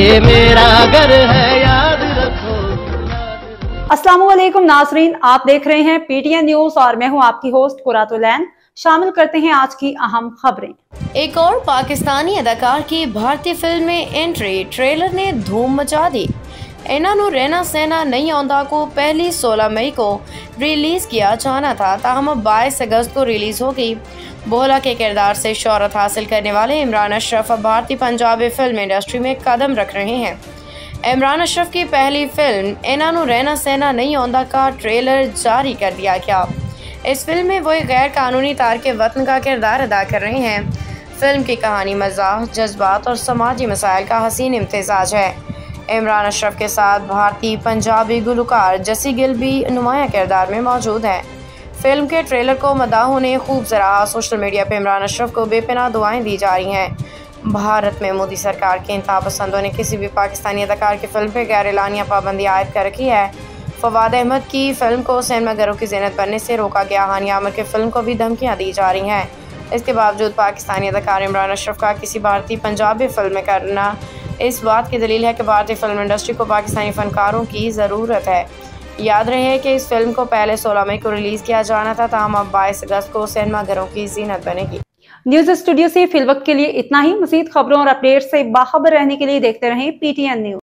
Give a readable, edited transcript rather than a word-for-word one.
ये मेरा घर है, याद रखो। अस्सलामुअलैकुम नाजरीन, आप देख रहे हैं पीटीएन न्यूज और मैं हूं आपकी होस्ट कुरातुलैन। शामिल करते हैं आज की अहम खबरें। एक और पाकिस्तानी अदाकार की भारतीय फिल्म में एंट्री, ट्रेलर ने धूम मचा दी। इन्हां नूं रहना सहना नहीं आउंदा को पहली 16 मई को रिलीज किया जाना था, ताहम 22 अगस्त को रिलीज होगी। बोहला के किरदार से शोहरत हासिल करने वाले इमरान अशरफ अब भारतीय पंजाबी फिल्म इंडस्ट्री में कदम रख रहे हैं। इमरान अशरफ की पहली फिल्म इन्हां नूं रहना सहना नहीं आउंदा का ट्रेलर जारी कर दिया गया। इस फिल्म में वो एक गैर कानूनी तारके वतन का किरदार अदा कर रहे हैं। फिल्म की कहानी मज़ाह, जज्बात और समाजी मसाइल का हसीन इम्तिजाज है। इमरान अशरफ के साथ भारतीय पंजाबी गुलकार जसी गिल भी नुमाया किरदार में मौजूद है। फिल्म के ट्रेलर को मदाहों ने खूब सराहा। सोशल मीडिया पर इमरान अशरफ को बेपनाह दुआएं दी जा रही हैं। भारत में मोदी सरकार के इंतहा पसंदों ने किसी भी पाकिस्तानी अदाकार की फिल्म पर गैर एलानिया पाबंदी आयद कर रखी है। फवाद अहमद की फिल्म को सिनेमाघरों की ज़ीनत बनने से रोका गया। हानिया आमिर की फिल्म को भी धमकियां दी जा रही हैं। इसके बावजूद पाकिस्तानी अदाकार इमरान अशरफ का किसी भारतीय पंजाबी फिल्म में करना इस बात की दलील है कि भारतीय फिल्म इंडस्ट्री को पाकिस्तानी फनकारों की ज़रूरत है। याद रहे कि इस फिल्म को पहले 16 मई को रिलीज़ किया जाना था, ताहम अब 22 अगस्त को सिनेमाघरों की ज़ीनत बनेगी। न्यूज स्टूडियो से फिलवक्त के लिए इतना ही। मज़ीद खबरों और अपडेट से बाखबर रहने के लिए देखते रहें पीटीएन न्यूज।